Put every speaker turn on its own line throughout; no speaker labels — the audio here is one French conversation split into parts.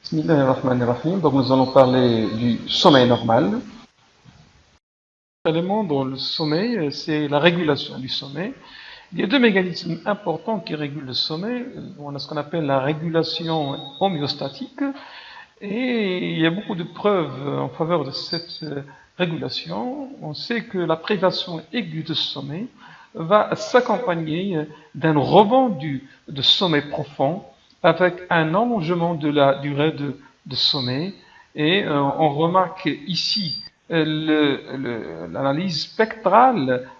Bismillahirrahmanirrahim. Donc nous allons parler du sommeil normal. L'élément dans le sommeil, c'est la régulation du sommeil. Il y a deux mécanismes importants qui régulent le sommeil. On a ce qu'on appelle la régulation homéostatique. Et il y a beaucoup de preuves en faveur de cette régulation. On sait que la privation aiguë de sommeil va s'accompagner d'un rebond de sommeil profond avec un allongement de la durée de sommeil. Et on remarque ici l'analyse spectrale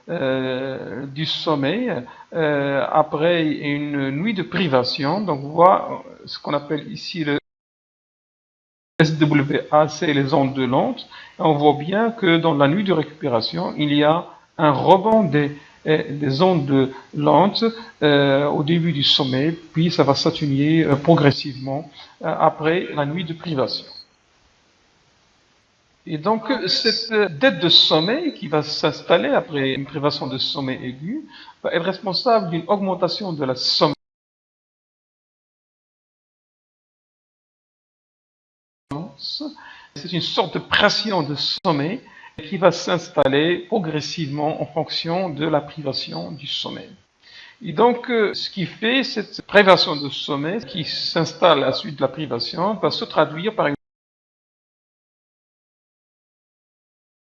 du sommeil après une nuit de privation. Donc on voit ce qu'on appelle ici le SWA, c'est les ondes de lente. On voit bien que dans la nuit de récupération, il y a un rebond des ondes lentes au début du sommeil, puis ça va s'atténuer progressivement après la nuit de privation. Et donc, cette dette de sommeil qui va s'installer après une privation de sommeil aigu va être responsable d'une augmentation de la somnolence. C'est une sorte de pression de sommeil qui va s'installer progressivement en fonction de la privation du sommeil. Et donc, ce qui fait cette privation de sommeil qui s'installe à la suite de la privation va se traduire par une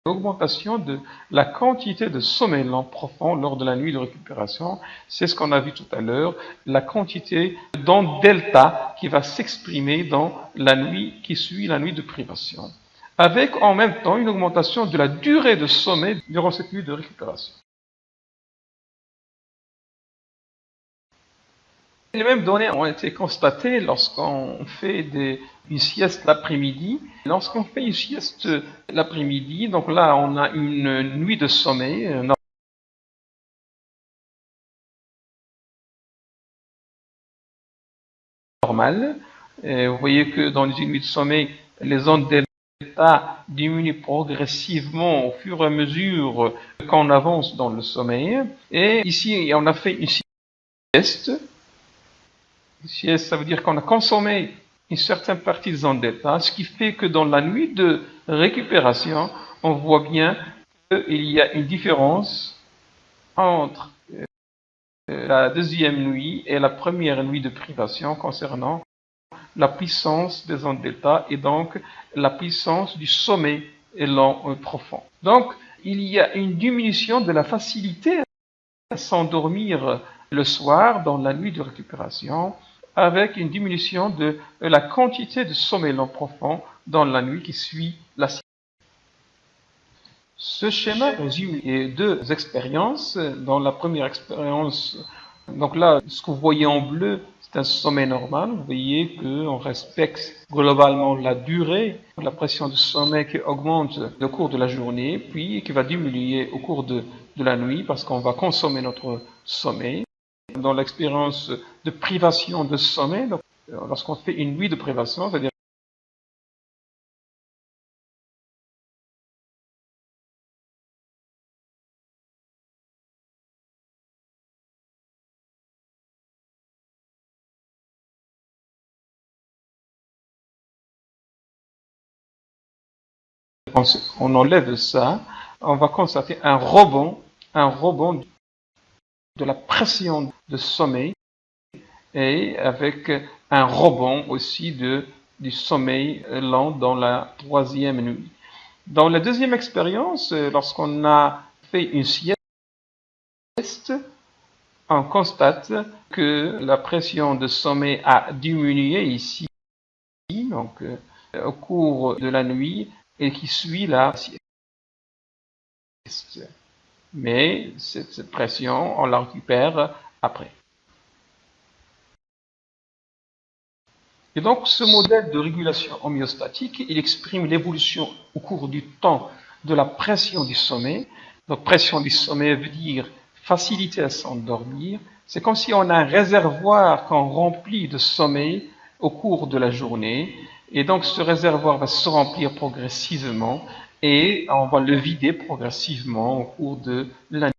augmentation de la quantité de sommeil lent profond lors de la nuit de récupération. C'est ce qu'on a vu tout à l'heure, la quantité d'onde delta qui va s'exprimer dans la nuit qui suit la nuit de privation, avec en même temps une augmentation de la durée de sommeil durant cette nuit de récupération. Les mêmes données ont été constatées lorsqu'on fait une sieste l'après-midi. Lorsqu'on fait une sieste l'après-midi, donc là on a une nuit de sommeil normale. Vous voyez que dans une nuit de sommeil, les ondes delta diminuent progressivement au fur et à mesure qu'on avance dans le sommeil. Et ici, on a fait une sieste. Sieste, ça veut dire qu'on a consommé une certaine partie des ondes delta, ce qui fait que dans la nuit de récupération, on voit bien qu'il y a une différence entre la deuxième nuit et la première nuit de privation concernant la puissance des ondes delta et donc la puissance du sommeil lent profond. Donc, il y a une diminution de la facilité à s'endormir le soir dans la nuit de récupération, avec une diminution de la quantité de sommeil lent profond dans la nuit qui suit la sieste. Ce schéma résume les deux expériences. Dans la première expérience, donc là, ce que vous voyez en bleu, c'est un sommeil normal. Vous voyez qu'on respecte globalement la durée, la pression du sommeil qui augmente au cours de la journée, puis qui va diminuer au cours de la nuit parce qu'on va consommer notre sommeil. Dans l'expérience de privation de sommeil, lorsqu'on fait une nuit de privation, c'est-à-dire on enlève ça, on va constater un rebond de la pression de sommeil et avec un rebond aussi du sommeil lent dans la troisième nuit. Dans la deuxième expérience, lorsqu'on a fait une sieste, on constate que la pression de sommeil a diminué ici, donc au cours de la nuit et qui suit la sieste. Mais cette pression, on la récupère après. Et donc, ce modèle de régulation homéostatique, il exprime l'évolution au cours du temps de la pression du sommeil. Donc, pression du sommeil veut dire facilité à s'endormir. C'est comme si on a un réservoir qu'on remplit de sommeil au cours de la journée. Et donc, ce réservoir va se remplir progressivement et on va le vider progressivement au cours de la nuit.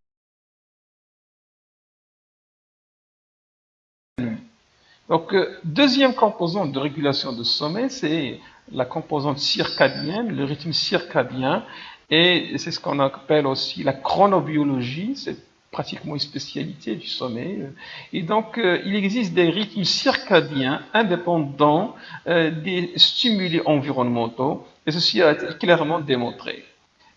Donc, deuxième composante de régulation de sommeil, c'est la composante circadienne, le rythme circadien, et c'est ce qu'on appelle aussi la chronobiologie, c'est pratiquement une spécialité du sommeil. Et donc, il existe des rythmes circadiens indépendants des stimuli environnementaux, et ceci a été clairement démontré.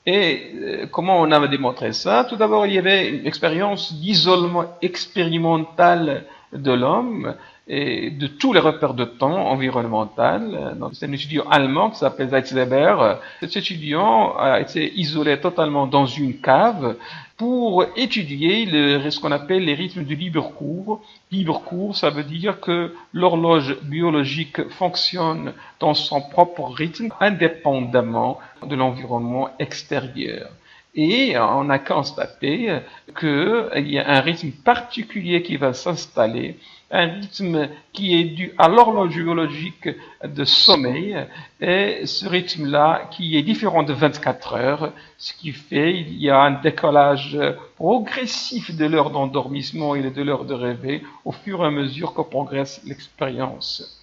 Et comment on a démontré ça? Tout d'abord, il y avait une expérience d'isolement expérimental de l'homme et de tous les repères de temps environnemental. C'est un étudiant allemand qui s'appelle Zeitweber. Cet étudiant a été isolé totalement dans une cave pour étudier ce qu'on appelle les rythmes du libre cours. Libre cours, ça veut dire que l'horloge biologique fonctionne dans son propre rythme, indépendamment de l'environnement extérieur. Et on a constaté qu'il y a un rythme particulier qui va s'installer, un rythme qui est dû à l'horloge biologique de sommeil, et ce rythme-là qui est différent de 24 heures, ce qui fait qu'il y a un décollage progressif de l'heure d'endormissement et de l'heure de réveil au fur et à mesure que progresse l'expérience.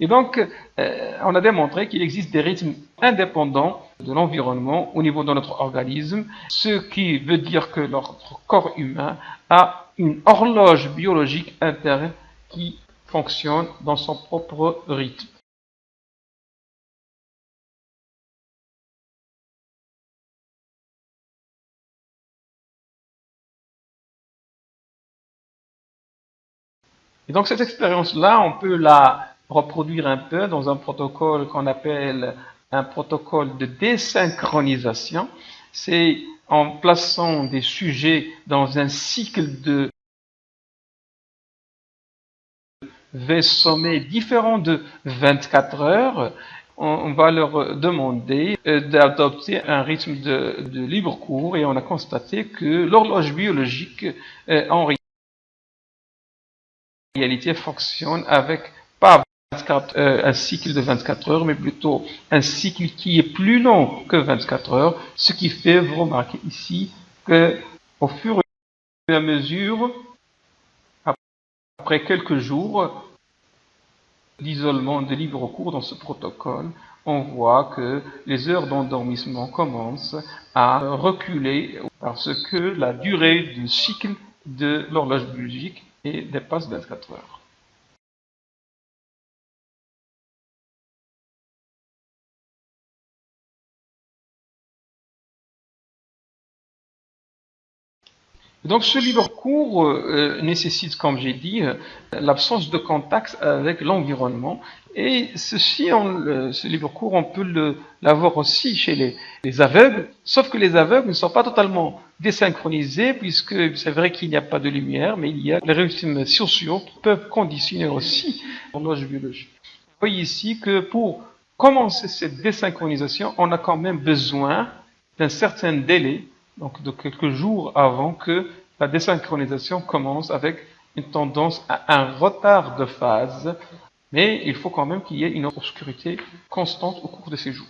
Et donc, on a démontré qu'il existe des rythmes indépendants de l'environnement au niveau de notre organisme, ce qui veut dire que notre corps humain a une horloge biologique interne qui fonctionne dans son propre rythme. Et donc cette expérience-là, on peut la reproduire un peu dans un protocole qu'on appelle un protocole de désynchronisation. C'est en plaçant des sujets dans un cycle de sommeil différent de 24 heures. On va leur demander d'adopter un rythme de libre cours et on a constaté que l'horloge biologique en réalité fonctionne avec pas 24, un cycle de 24 heures, mais plutôt un cycle qui est plus long que 24 heures, ce qui fait, vous remarquez ici, que au fur et à mesure, après quelques jours d'isolement de libre cours dans ce protocole, on voit que les heures d'endormissement commencent à reculer parce que la durée du cycle de l'horloge biologique dépasse 24 heures. Donc ce libre cours nécessite, comme j'ai dit, l'absence de contact avec l'environnement. Et ce libre cours, on peut l'avoir aussi chez les aveugles, sauf que les aveugles ne sont pas totalement désynchronisés, puisque c'est vrai qu'il n'y a pas de lumière, mais il y a les rythmes sociaux qui peuvent conditionner aussi l'horloge biologique. Vous voyez ici que pour commencer cette désynchronisation, on a quand même besoin d'un certain délai, donc de quelques jours avant que la désynchronisation commence, avec une tendance à un retard de phase, mais il faut quand même qu'il y ait une obscurité constante au cours de ces jours.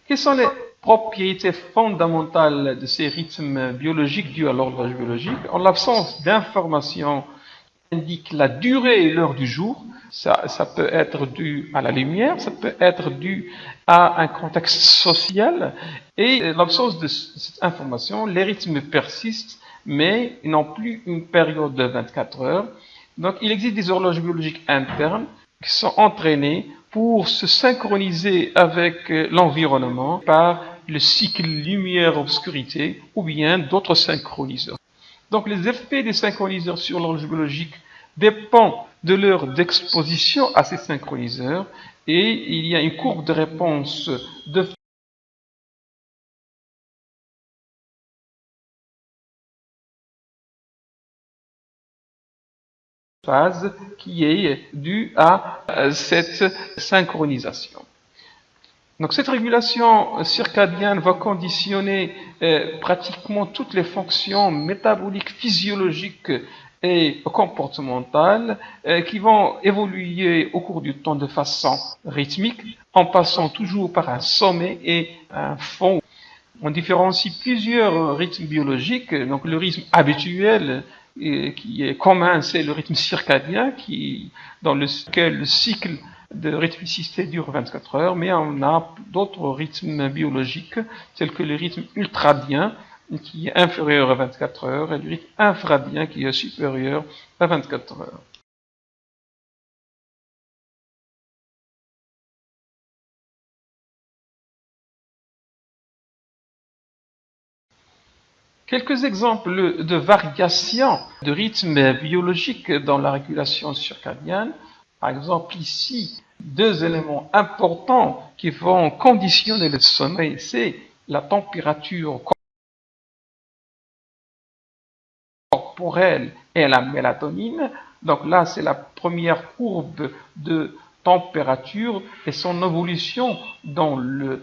Quelles sont les propriétés fondamentales de ces rythmes biologiques dus à l'horloge biologique? En l'absence d'informations qui indiquent la durée et l'heure du jour, ça peut être dû à la lumière, ça peut être dû à un contexte social, et l'absence de cette information, les rythmes persistent, mais ils n'ont plus une période de 24 heures. Donc il existe des horloges biologiques internes qui sont entraînées pour se synchroniser avec l'environnement par le cycle lumière-obscurité ou bien d'autres synchroniseurs. Donc les effets des synchroniseurs sur l'horloge biologique dépendent de leur exposition à ces synchroniseurs et il y a une courbe de réponse de phase qui est due à cette synchronisation. Donc cette régulation circadienne va conditionner pratiquement toutes les fonctions métaboliques physiologiques et comportementales qui vont évoluer au cours du temps de façon rythmique en passant toujours par un sommet et un fond. On différencie plusieurs rythmes biologiques. Donc le rythme habituel qui est commun, c'est le rythme circadien dans lequel le cycle de rythmicité dure 24 heures, mais on a d'autres rythmes biologiques tels que le rythme ultradien qui est inférieur à 24 heures et le rythme infradien qui est supérieur à 24 heures. Quelques exemples de variations de rythme biologique dans la régulation circadienne. Par exemple, ici, deux éléments importants qui vont conditionner le sommeil, c'est la température corporelle et la mélatonine. Donc là, c'est la première courbe de température et son évolution dans le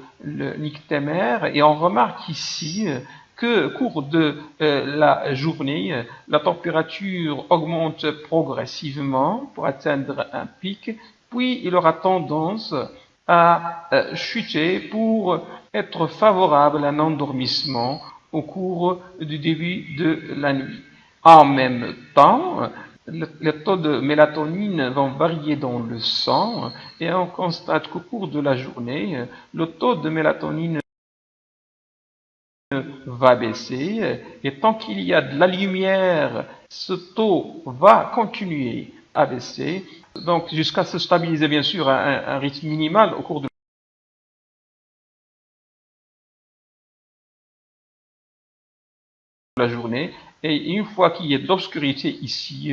nictémère. Et on remarque ici que au cours de la journée, la température augmente progressivement pour atteindre un pic, puis il aura tendance à chuter pour être favorable à un endormissement au cours du début de la nuit. En même temps, les taux de mélatonine vont varier dans le sang et on constate qu'au cours de la journée, le taux de mélatonine va baisser et tant qu'il y a de la lumière, ce taux va continuer à baisser, donc jusqu'à se stabiliser bien sûr à un rythme minimal au cours de la journée. Et une fois qu'il y a de l'obscurité ici,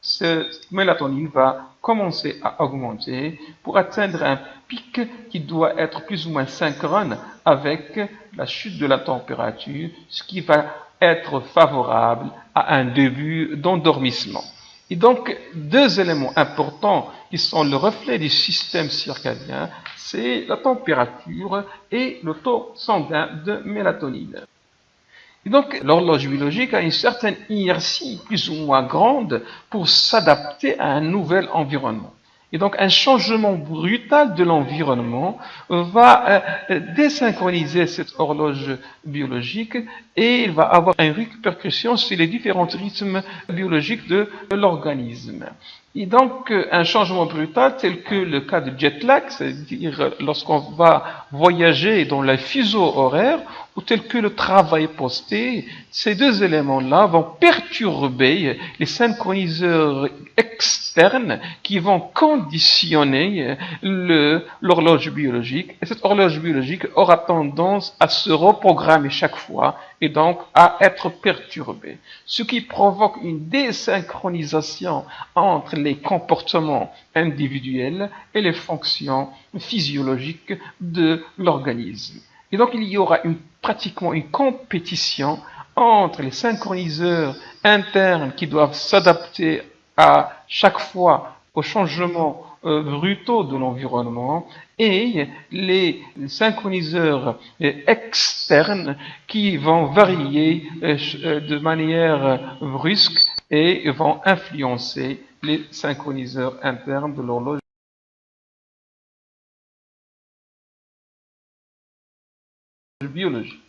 cette mélatonine va commencer à augmenter pour atteindre un pic qui doit être plus ou moins synchrone avec la chute de la température, ce qui va être favorable à un début d'endormissement. Et donc, deux éléments importants qui sont le reflet du système circadien, c'est la température et le taux sanguin de mélatonine. Et donc, l'horloge biologique a une certaine inertie plus ou moins grande pour s'adapter à un nouvel environnement. Et donc, un changement brutal de l'environnement va désynchroniser cette horloge biologique et il va avoir une répercussion sur les différents rythmes biologiques de l'organisme. Et donc, un changement brutal tel que le cas de jet lag, c'est-à-dire lorsqu'on va voyager dans la fuseau horaire, ou tel que le travail posté, ces deux éléments-là vont perturber les synchroniseurs externes qui vont conditionner l'horloge biologique. Et cette horloge biologique aura tendance à se reprogrammer chaque fois et donc à être perturbée. Ce qui provoque une désynchronisation entre les comportements individuels et les fonctions physiologiques de l'organisme. Et donc il y aura pratiquement une compétition entre les synchroniseurs internes qui doivent s'adapter à chaque fois aux changements brutaux de l'environnement et les synchroniseurs externes qui vont varier de manière brusque et vont influencer les synchroniseurs internes de l'horloge biologique.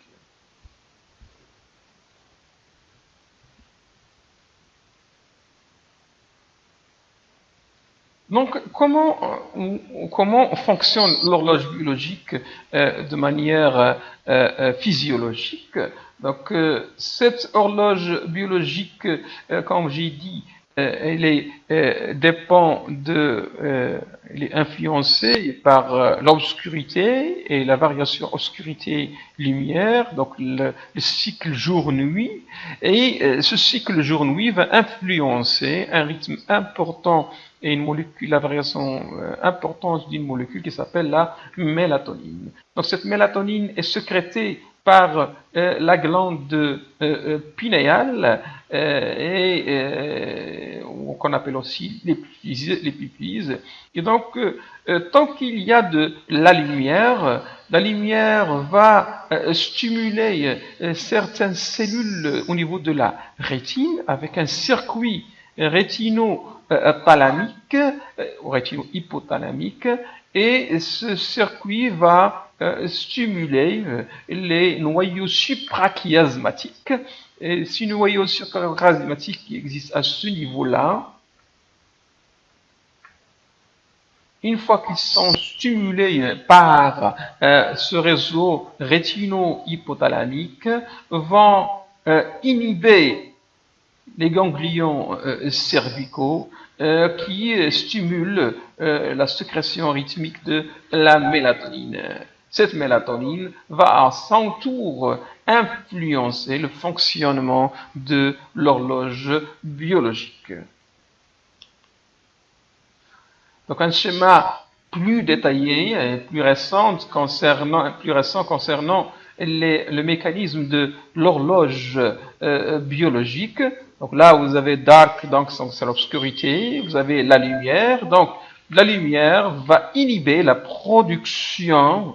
Donc, comment fonctionne l'horloge biologique de manière physiologique? Donc, cette horloge biologique, comme j'ai dit, dépend elle est influencée par l'obscurité et la variation obscurité-lumière, donc le cycle jour-nuit. Et ce cycle jour-nuit va influencer un rythme important et une molécule, la variation importante d'une molécule qui s'appelle la mélatonine. Donc cette mélatonine est sécrétée par la glande pinéale qu'on appelle aussi l'épiphyse. Et donc, tant qu'il y a de la lumière va stimuler certaines cellules au niveau de la rétine avec un circuit rétino-thalamique, rétino-hypothalamique, et ce circuit va stimuler les noyaux suprachiasmatiques. Et ces noyaux suprachiasmatiques qui existent à ce niveau-là, une fois qu'ils sont stimulés par ce réseau rétino-hypothalamique, vont inhiber les ganglions cervicaux qui stimulent la sécrétion rythmique de la mélatonine. Cette mélatonine va à son tour influencer le fonctionnement de l'horloge biologique. Donc un schéma plus détaillé et plus récent concernant le mécanisme de l'horloge biologique. Donc là, vous avez dark, donc c'est l'obscurité, vous avez la lumière. Donc la lumière va inhiber la production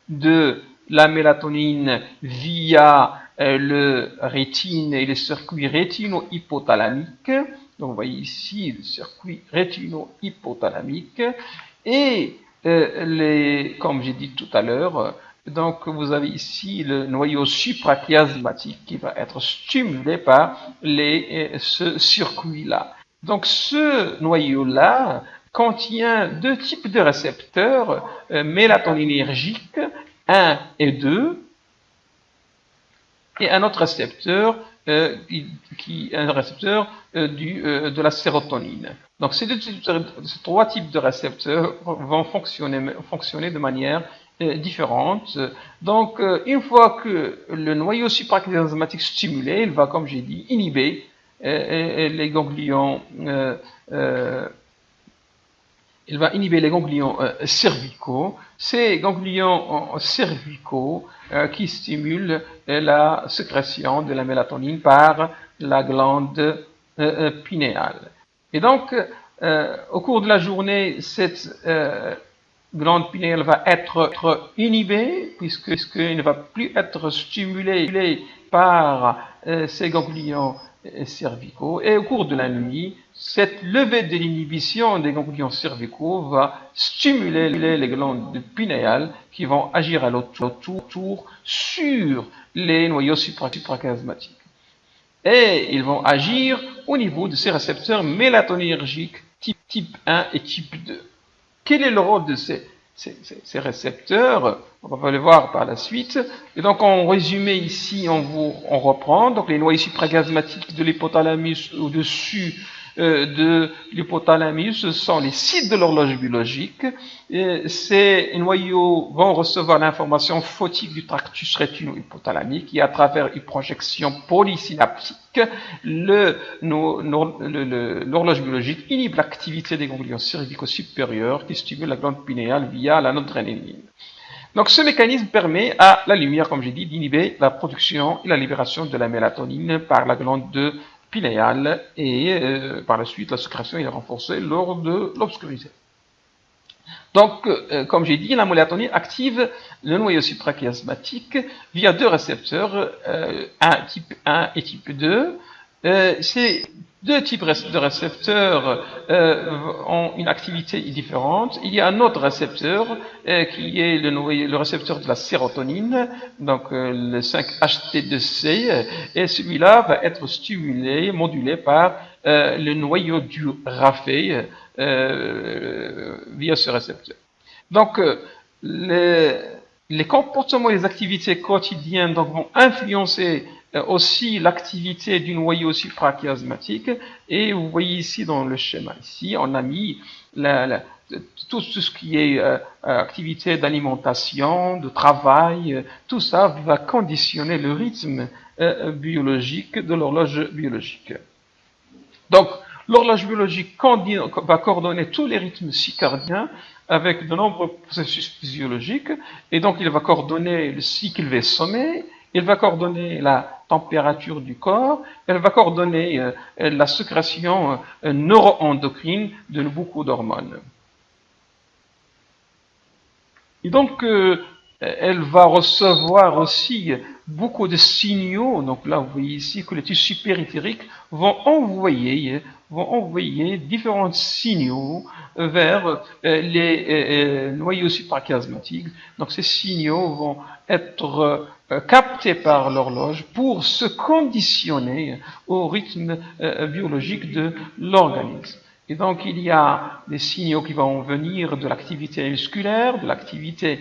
de la mélatonine via le rétine et les circuits rétino-hypothalamiques. Donc vous voyez ici le circuit rétino-hypothalamique et comme j'ai dit tout à l'heure, donc vous avez ici le noyau suprachiasmatique qui va être stimulé par ce circuit-là. Donc ce noyau-là contient deux types de récepteurs mélatoninergiques, 1 et 2, et un autre récepteur un récepteur de la sérotonine. Donc ces trois types de récepteurs vont fonctionner de manière différente. Donc une fois que le noyau suprachiasmatique stimulé, il va, comme j'ai dit, inhiber les ganglions cervicaux, ces ganglions cervicaux qui stimulent la sécrétion de la mélatonine par la glande pinéale. Et donc, au cours de la journée, cette glande pinéale va être inhibée puisqu'elle ne va plus être stimulée par ces ganglions cervicaux. Et au cours de la nuit, cette levée de l'inhibition des ganglions cervicaux va stimuler les glandes pinéales qui vont agir à leur tour sur les noyaux suprachiasmatiques. Et ils vont agir au niveau de ces récepteurs mélatoninergiques type 1 et type 2. Quel est le rôle de ces récepteurs? On va le voir par la suite. Et donc, en résumé ici, on reprend. Donc, les noyaux suprachiasmatiques de l'hypothalamus au-dessus de l'hypothalamus sont les sites de l'horloge biologique. Et ces noyaux vont recevoir l'information photique du tractus rétino-hypothalamique et à travers une projection polysynaptique, l'horloge biologique inhibe l'activité des ganglions cervicaux supérieurs qui stimulent la glande pinéale via la noradrénaline. Donc ce mécanisme permet à la lumière, comme j'ai dit, d'inhiber la production et la libération de la mélatonine par la glande pinéale et par la suite la sécrétion est renforcée lors de l'obscurité. Donc, comme j'ai dit, la mélatonine active le noyau suprachiasmatique via deux récepteurs, type 1 et type 2. Ces deux types de récepteurs ont une activité différente. Il y a un autre récepteur qui est le récepteur de la sérotonine, donc le 5-HT2C, et celui-là va être modulé par le noyau du raphet via ce récepteur. Donc, les comportements et les activités quotidiennes donc, vont influencer aussi l'activité du noyau suprachiasmatique. Et vous voyez ici dans le schéma, ici, on a mis tout ce qui est activité d'alimentation, de travail, tout ça va conditionner le rythme biologique de l'horloge biologique. Donc, L'horloge biologique va coordonner tous les rythmes circadiens avec de nombreux processus physiologiques, et donc il va coordonner le cycle veille-sommeil, il va coordonner la température du corps, elle va coordonner la sécrétion neuroendocrine de beaucoup d'hormones. Et donc, elle va recevoir aussi beaucoup de signaux. Donc là, vous voyez ici que les tissus périphériques vont envoyer différents signaux vers les noyaux suprachiasmatiques. Donc ces signaux vont être captés par l'horloge pour se conditionner au rythme biologique de l'organisme. Et donc, il y a des signaux qui vont venir de l'activité musculaire, de l'activité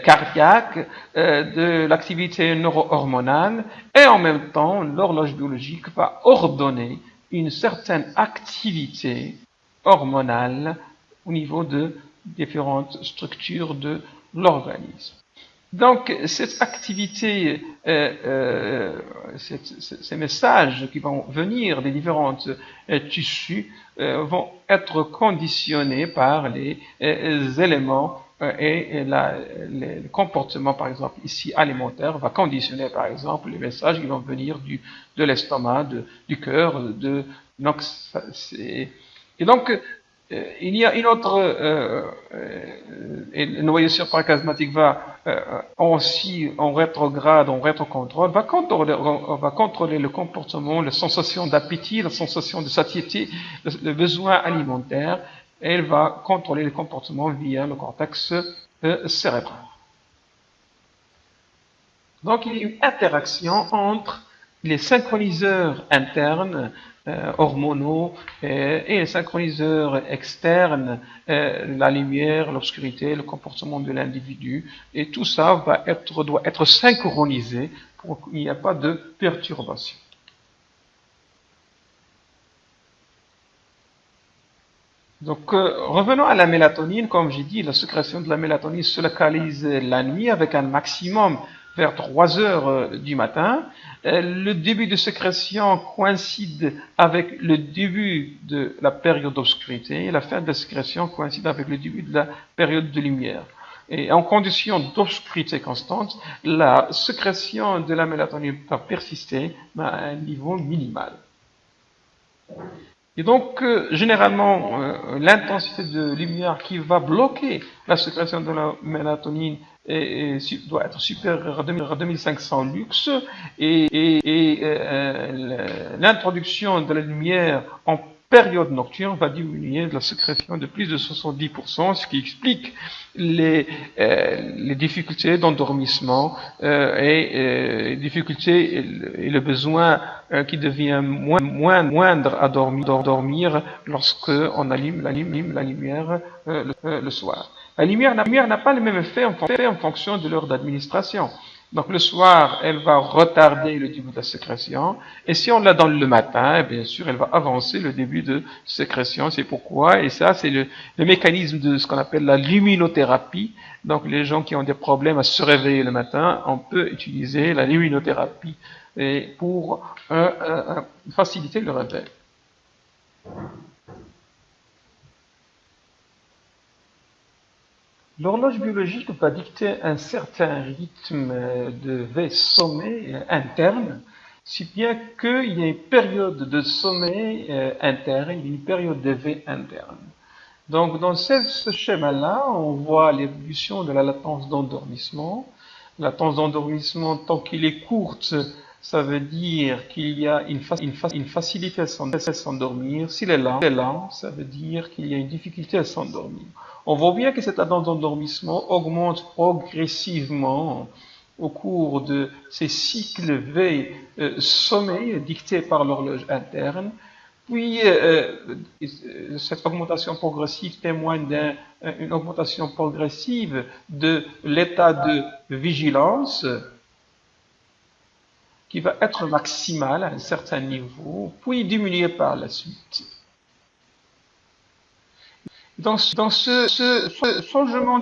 cardiaque, de l'activité neuro-hormonale, et en même temps, l'horloge biologique va ordonner une certaine activité hormonale au niveau de différentes structures de l'organisme. Donc, cette activité, ces messages qui vont venir des différents tissus vont être conditionnés par les éléments et les comportements, par exemple, ici alimentaire, va conditionner, par exemple, les messages qui vont venir de l'estomac, du cœur, donc, et donc, il y a une autre, le noyau suprachiasmatique va aussi en rétrograde, en rétrocontrôle, va contrôler le comportement, la sensation d'appétit, la sensation de satiété, le besoin alimentaire, et elle va contrôler le comportement via le cortex cérébral. Donc il y a une interaction entre les synchroniseurs internes hormonaux et les synchroniseurs externes, la lumière, l'obscurité, le comportement de l'individu, et tout ça doit être synchronisé pour qu'il n'y ait pas de perturbation. Donc, revenons à la mélatonine. Comme j'ai dit, la sécrétion de la mélatonine se localise la nuit avec un maximum vers 3 heures du matin. Le début de sécrétion coïncide avec le début de la période d'obscurité et la fin de la sécrétion coïncide avec le début de la période de lumière. Et en condition d'obscurité constante, la sécrétion de la mélatonine va persister à un niveau minimal. Et donc, généralement, l'intensité de lumière qui va bloquer la sécrétion de la mélatonine doit être supérieure à 2500 lux, et l'introduction de la lumière en période nocturne va diminuer la sécrétion de plus de 70%, ce qui explique les difficultés d'endormissement et difficultés et le besoin qui devient moindre à dormir lorsque on allume la lumière le soir. La lumière n'a pas le même effet en fonction de l'heure d'administration. Donc le soir, elle va retarder le début de la sécrétion, et si on la donne le matin, bien sûr, elle va avancer le début de sécrétion. C'est pourquoi, et ça, c'est le mécanisme de ce qu'on appelle la luminothérapie. Donc les gens qui ont des problèmes à se réveiller le matin, on peut utiliser la luminothérapie pour faciliter le réveil. L'horloge biologique va dicter un certain rythme de veille-sommeil interne, si bien qu'il y a une période de sommeil interne et une période de veille interne. Donc, dans ce schéma-là, on voit l'évolution de la latence d'endormissement. La latence d'endormissement, tant qu'il est courte, ça veut dire qu'il y a une facilité à s'endormir. S'il est lent, ça veut dire qu'il y a une difficulté à s'endormir. On voit bien que cette latence d'endormissement augmente progressivement au cours de ces cycles veille-sommeil dictés par l'horloge interne. Puis, cette augmentation progressive témoigne d'une augmentation progressive de l'état de vigilance qui va être maximal à un certain niveau, puis diminuer par la suite. Dans ce changement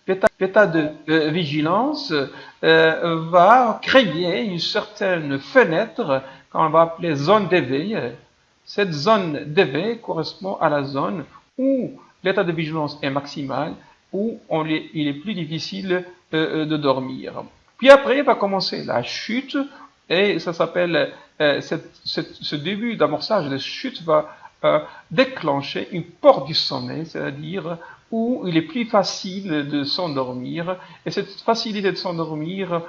d'état de vigilance va créer une certaine fenêtre qu'on va appeler zone d'éveil. Cette zone d'éveil correspond à la zone où l'état de vigilance est maximal, où il est plus difficile de dormir. Puis après va commencer la chute, et ça s'appelle, ce début d'amorçage de chute va déclencher une porte du sommeil, c'est-à-dire où il est plus facile de s'endormir, et cette facilité de s'endormir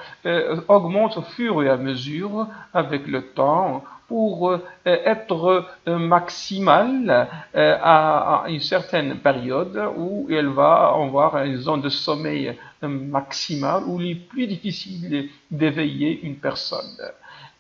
augmente au fur et à mesure avec le temps pour être maximale à une certaine période où elle va avoir une zone de sommeil maximale où il est plus difficile d'éveiller une personne.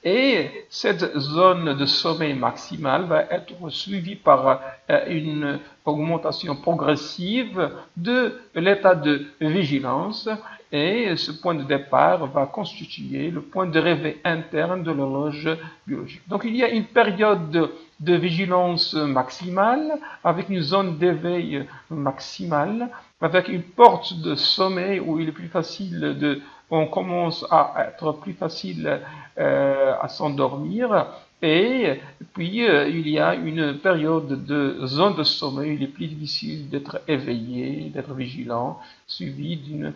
Et cette zone de sommeil maximal va être suivie par une augmentation progressive de l'état de vigilance, et ce point de départ va constituer le point de réveil interne de l'horloge biologique. Donc il y a une période de vigilance maximale avec une zone d'éveil maximale, avec une porte de sommeil où il est plus facile on commence à être plus facile à s'endormir, et puis il y a une période de zone de sommeil où il est plus difficile d'être éveillé, d'être vigilant, suivi d'une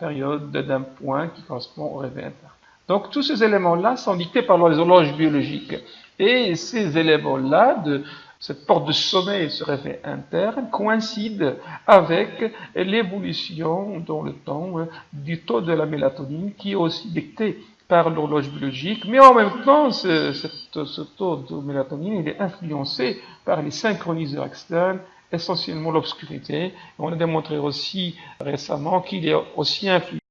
période d'un point qui correspond au réveil interne. Donc tous ces éléments-là sont dictés par les horloges biologiques, et ces éléments-là cette porte de sommeil et ce réveil interne coïncident avec l'évolution dans le temps du taux de la mélatonine, qui est aussi dicté par l'horloge biologique, mais en même temps, ce taux de mélatonine il est influencé par les synchroniseurs externes, essentiellement l'obscurité. On a démontré aussi récemment qu'il est aussi influencé.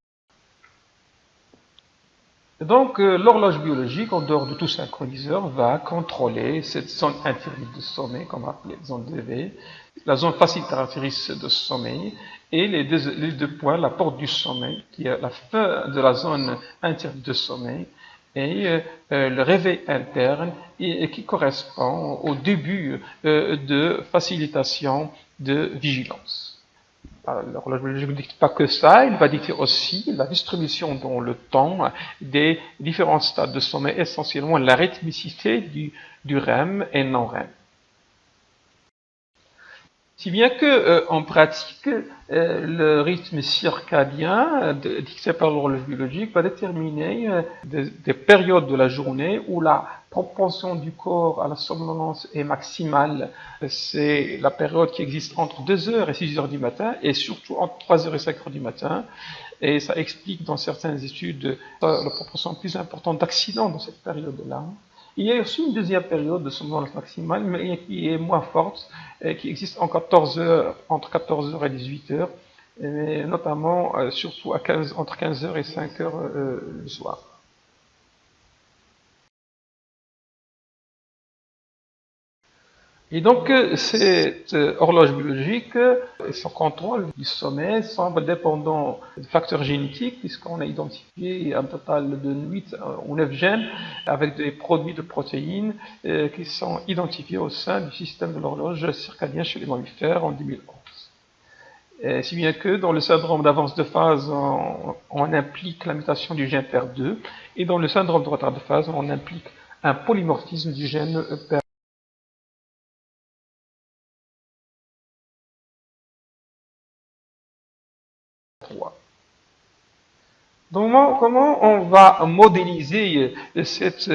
Donc, l'horloge biologique, en dehors de tout synchroniseur, va contrôler cette zone interdite de sommeil, qu'on va appeler zone d'éveil, la zone facilitatrice de sommeil, et les deux points, la porte du sommeil, qui est la fin de la zone interdite de sommeil, et le réveil interne, qui correspond au début de facilitation de vigilance. L'horloge biologique ne dicte pas que ça, il va dicter aussi la distribution dans le temps des différents stades de sommeil, essentiellement la rythmicité du REM et non-REM. Si bien que, en pratique, le rythme circadien dicté par l'horloge biologique va déterminer des périodes de la journée où la propension du corps à la somnolence est maximale. C'est la période qui existe entre 2h et 6h du matin, et surtout entre 3h et 5h du matin. Et ça explique dans certaines études la proportion plus importante d'accidents dans cette période-là. Il y a aussi une deuxième période de somnolence maximale, mais qui est moins forte, qui existe entre 14h et 18h, mais notamment surtout entre 15h et 5h le soir. Et donc, cette horloge biologique et son contrôle du sommeil semble dépendant de facteurs génétiques, puisqu'on a identifié un total de 8 ou 9 gènes avec des produits de protéines qui sont identifiés au sein du système de l'horloge circadienne chez les mammifères en 2011. Si bien que dans le syndrome d'avance de phase, on implique la mutation du gène PER2, et dans le syndrome de retard de phase, on implique un polymorphisme du gène PER2. Donc, comment on va modéliser cette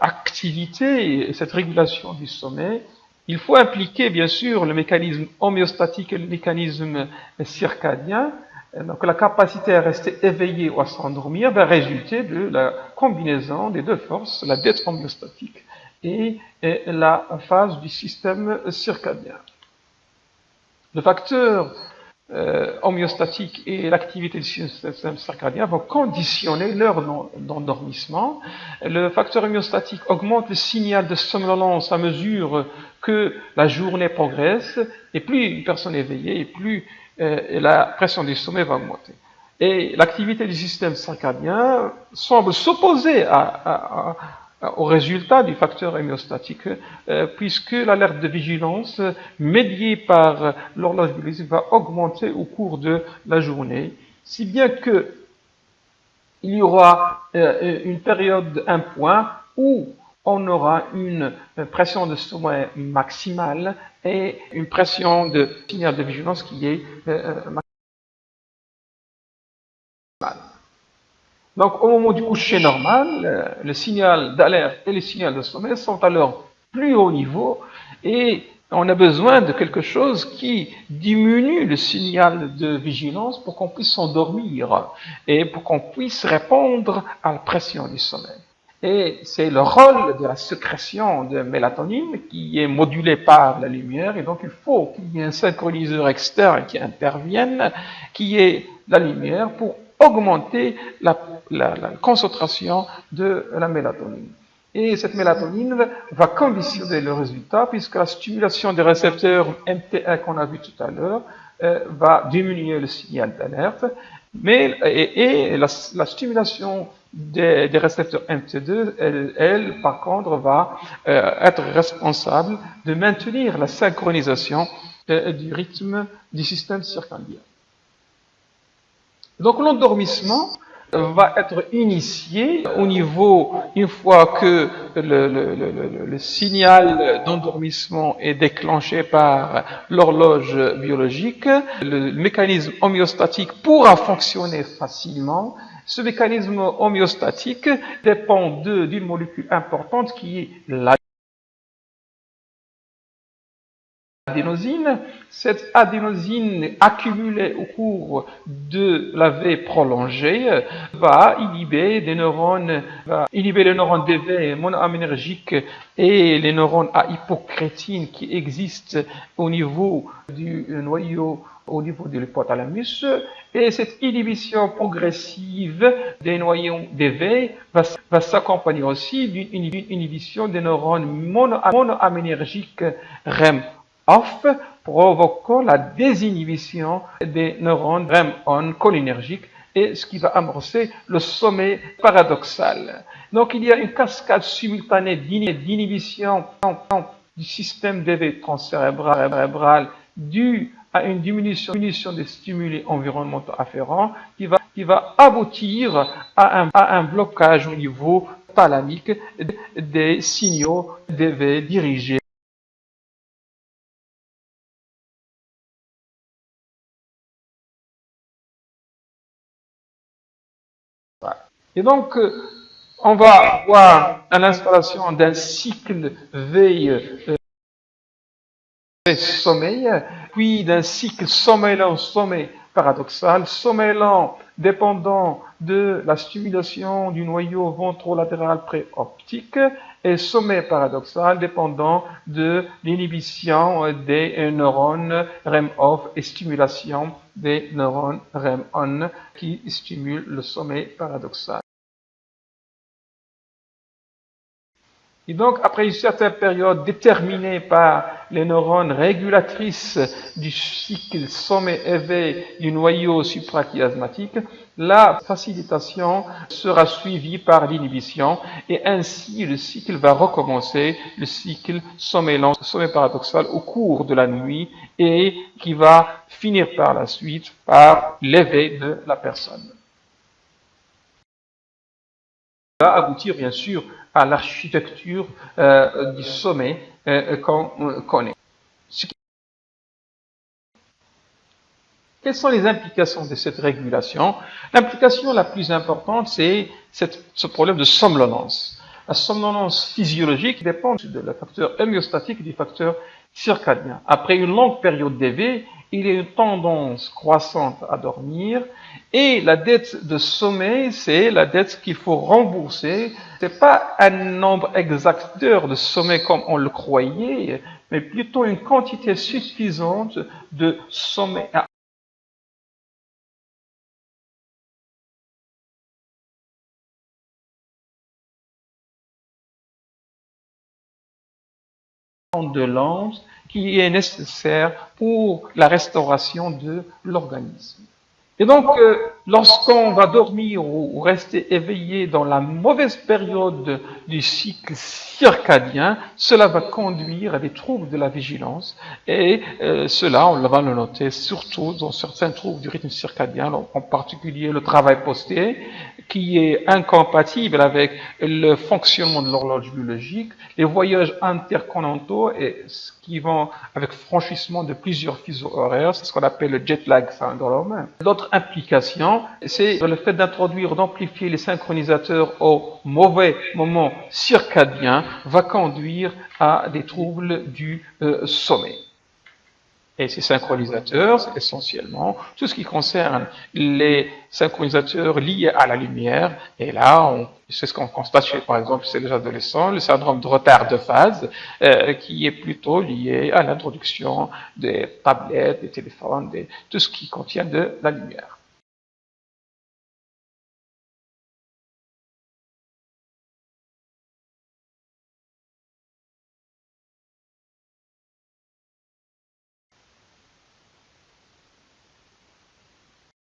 activité, cette régulation du sommeil? Il faut impliquer bien sûr le mécanisme homéostatique et le mécanisme circadien. Donc la capacité à rester éveillé ou à s'endormir va résulter de la combinaison des deux forces, la dette homéostatique et la phase du système circadien. Le facteur homéostatique et l'activité du système circadien vont conditionner l'heure d'endormissement. Le facteur homéostatique augmente le signal de somnolence à mesure que la journée progresse, et plus une personne est éveillée, et plus la pression du sommeil va augmenter. Et l'activité du système circadien semble s'opposer au résultat du facteur homéostatique, puisque l'alerte de vigilance médiée par l'horloge biologique va augmenter au cours de la journée, si bien que il y aura une période, un point, où on aura une pression de sommeil maximale et une pression de signal de vigilance qui est maximale. Donc, au moment du coucher normal, le signal d'alerte et le signal de sommeil sont à leur plus haut niveau et on a besoin de quelque chose qui diminue le signal de vigilance pour qu'on puisse s'endormir et pour qu'on puisse répondre à la pression du sommeil. Et c'est le rôle de la sécrétion de mélatonine qui est modulée par la lumière, et donc il faut qu'il y ait un synchroniseur externe qui intervienne, qui est la lumière, pour augmenter la concentration de la mélatonine. Et cette mélatonine va conditionner le résultat, puisque la stimulation des récepteurs MT1 qu'on a vu tout à l'heure va diminuer le signal d'alerte, et la stimulation des récepteurs MT2, elle, par contre, va être responsable de maintenir la synchronisation du rythme du système circadien. Donc l'endormissement va être initié au niveau, une fois que le signal d'endormissement est déclenché par l'horloge biologique, le mécanisme homéostatique pourra fonctionner facilement. Ce mécanisme homéostatique dépend d'une molécule importante qui est l'adénosine. Cette adénosine accumulée au cours de la veille prolongée va inhiber les neurones d'éveil monoaminergiques et les neurones à hypocrétine qui existent au niveau du noyau, au niveau de l'hypothalamus, et cette inhibition progressive des noyaux d'éveil va s'accompagner aussi d'une inhibition des neurones monoaminergiques REM-off, provoquant la désinhibition des neurones REM-on cholinergiques, et ce qui va amorcer le sommeil paradoxal. Donc il y a une cascade simultanée d'inhibition du système d'éveil transcérébral due à une diminution des stimuli environnementaux afférents qui va aboutir à un blocage au niveau thalamique des signaux d'éveil dirigés. Et donc, on va voir à l'installation d'un cycle veille-sommeil, puis d'un cycle sommeil-lent-sommeil paradoxal, sommeil-lent dépendant de la stimulation du noyau ventrolatéral préoptique, et sommeil paradoxal dépendant de l'inhibition des neurones REM-off et stimulation des neurones REM-on qui stimulent le sommeil paradoxal. Et donc, après une certaine période déterminée par les neurones régulatrices du cycle sommeil-éveil du noyau suprachiasmatique, la facilitation sera suivie par l'inhibition, et ainsi le cycle va recommencer, le cycle sommeil-lent, sommeil paradoxal au cours de la nuit, et qui va finir par la suite par l'éveil de la personne. Va aboutir bien sûr à l'architecture du sommeil qu'on connaît. Quelles sont les implications de cette régulation? L'implication la plus importante, c'est ce problème de somnolence. La somnolence physiologique dépend de la facteur homéostatique et du facteur circadien. Après une longue période d'éveil, il y a une tendance croissante à dormir, et la dette de sommeil, c'est la dette qu'il faut rembourser. Ce n'est pas un nombre exact d'heures de sommeil comme on le croyait, mais plutôt une quantité suffisante de sommeil de lente qui est nécessaire pour la restauration de l'organisme. Et donc, lorsqu'on va dormir ou rester éveillé dans la mauvaise période du cycle circadien, cela va conduire à des troubles de la vigilance, et cela, on va le noter surtout dans certains troubles du rythme circadien, en particulier le travail posté, qui est incompatible avec le fonctionnement de l'horloge biologique, les voyages intercontinentaux et ce qui vont avec franchissement de plusieurs fuseaux horaires, c'est ce qu'on appelle le jet lag syndrome. L'autre implication, c'est le fait d'introduire, d'amplifier les synchronisateurs au mauvais moment circadien va conduire à des troubles du sommeil. Et ces synchronisateurs, c'est essentiellement tout ce qui concerne les synchronisateurs liés à la lumière. Et là, c'est ce qu'on constate chez, par exemple, chez les adolescents, le syndrome de retard de phase, qui est plutôt lié à l'introduction des tablettes, des téléphones, tout ce qui contient de la lumière.